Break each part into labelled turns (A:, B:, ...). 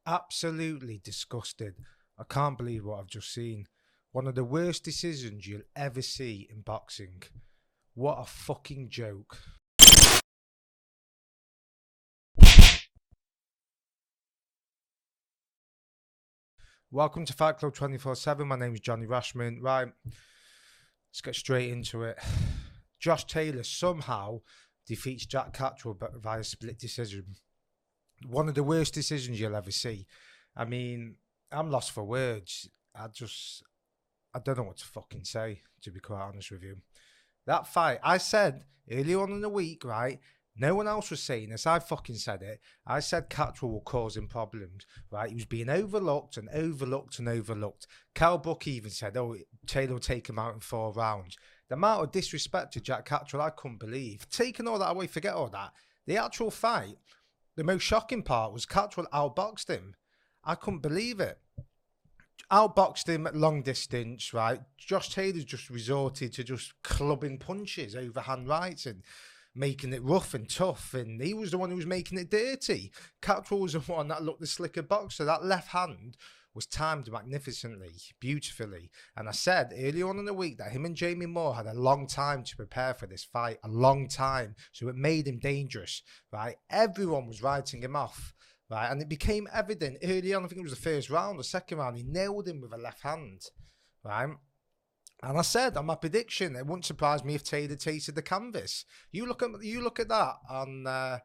A: Absolutely disgusted. I can't believe what I've just seen. One of the worst decisions you'll ever see in boxing. What a fucking joke. Welcome to Fight Club 24/7. My name is Johnny Rashman. Right, let's get straight into it. Josh Taylor somehow defeats Jack Catterall via split decision. One of the worst decisions you'll ever see. I mean, I'm lost for words. I don't know what to fucking say, to be quite honest with you. That fight, I said earlier on in the week, right? No one else was saying this. I fucking said it. I said Catterall will cause him problems, right? He was being overlooked and overlooked and overlooked. Cal Buck even said, Taylor will take him out in 4 rounds. The amount of disrespect to Jack Catterall, I couldn't believe. Taking all that away, forget all that. The actual fight, the most shocking part was Catterall outboxed him. I couldn't believe it. Outboxed him at long distance, right? Josh Taylor's just resorted to just clubbing punches, overhand rights, and making it rough and tough. And he was the one who was making it dirty. Catterall was the one that looked the slicker boxer. That left hand was timed magnificently, beautifully. And I said earlier on in the week that him and Jamie Moore had a long time to prepare for this fight, a long time. So it made him dangerous, right? Everyone was writing him off. Right, and it became evident early on, I think it was the first round, the second round, he nailed him with a left hand, right? And I said on my prediction, it wouldn't surprise me if Taylor tasted the canvas. You look at that on my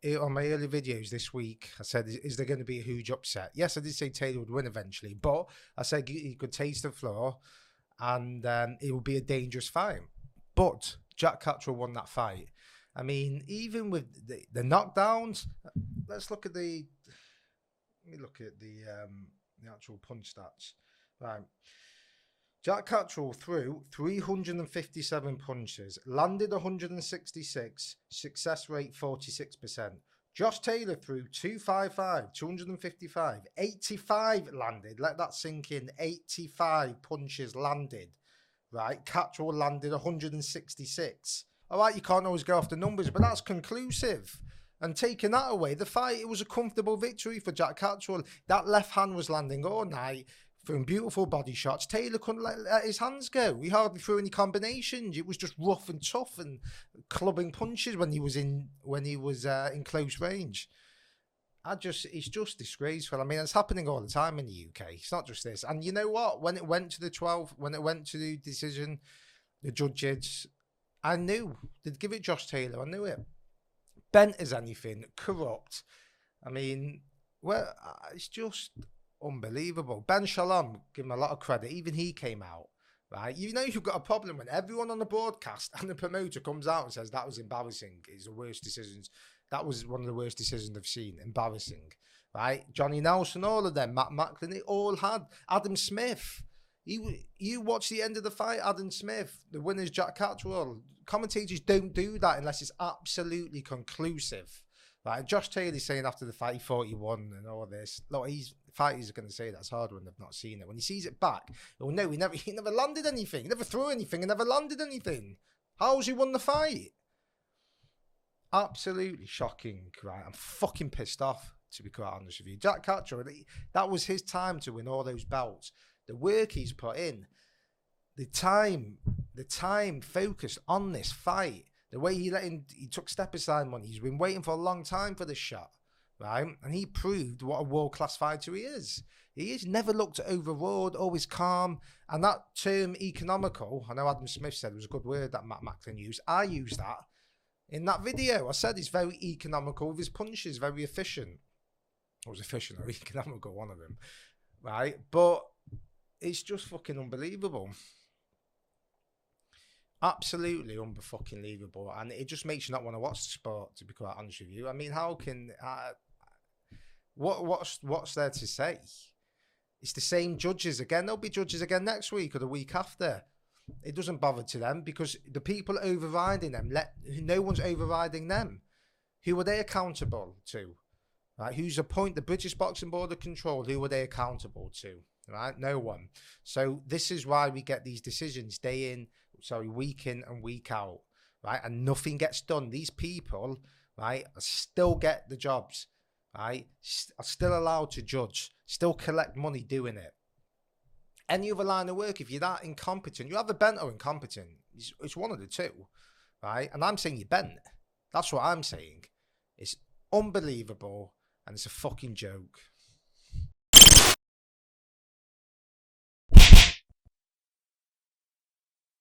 A: early videos this week. I said, is there going to be a huge upset? Yes, I did say Taylor would win eventually, but I said he could taste the floor, and it would be a dangerous fight. But Jack Catterall won that fight. I mean, even with the knockdowns, let's look at the actual punch stats. Right, Jack Catterall threw 357 punches, landed 166, success rate 46%. Josh Taylor threw 255, 85 landed. Let that sink in. 85 punches landed. Right, Catterall landed 166. All right, you can't always go off the numbers, but that's conclusive. And taking that away, the fight, it was a comfortable victory for Jack Catterall. That left hand was landing all night from beautiful body shots. Taylor couldn't let his hands go. He hardly threw any combinations. It was just rough and tough and clubbing punches when he was in close range. It's just disgraceful. I mean, it's happening all the time in the UK. It's not just this. And you know what? When it went to the decision, the judges, I knew they'd give it Josh Taylor. I knew it. Bent as anything, corrupt. I mean, well, it's just unbelievable. Ben Shalom, give him a lot of credit. Even he came out, right? You know you've got a problem when everyone on the broadcast and the promoter comes out and says that was embarrassing. It's the worst decisions. That was one of the worst decisions I've seen. Embarrassing, right? Johnny Nelson, all of them, Matt Macklin, they all had. Adam Smith. You watch the end of the fight, Adam Smith, the winner's Jack Catterall. Commentators don't do that unless it's absolutely conclusive. Right? Josh Taylor's saying after the fight he thought he won and all this. Look, fighters are going to say that's hard when they've not seen it. When he sees it back, he'll know he never landed anything. He never threw anything and never landed anything. How's he won the fight? Absolutely shocking, right? I'm fucking pissed off, to be quite honest with you. Jack Catterall, that was his time to win all those belts. The work he's put in, the time focused on this fight, the way he took step aside money. He's been waiting for a long time for this shot, right? And he proved what a world-class fighter he is. He has never looked overawed, always calm. And that term economical, I know Adam Smith said it was a good word that Matt Macklin used. I used that in that video. I said he's very economical with his punches, very efficient. Or was efficient or economical, one of them, right? But it's just fucking unbelievable. Absolutely unfucking-believable. And it just makes you not want to watch the sport, to be quite honest with you. I mean, how can... what's there to say? It's the same judges again. There'll be judges again next week or the week after. It doesn't bother to them because the people overriding them, no one's overriding them. Who are they accountable to? Right? Who's appointed the British Boxing Board of Control? Who are they accountable to? Right? No one. So this is why we get these decisions week in and week out, right? And nothing gets done. These people, right, still get the jobs. right? Are still allowed to judge, still collect money doing it. Any other line of work, if you're that incompetent, you're either bent or incompetent. It's one of the two, right? And I'm saying you're bent. That's what I'm saying. It's unbelievable, and it's a fucking joke.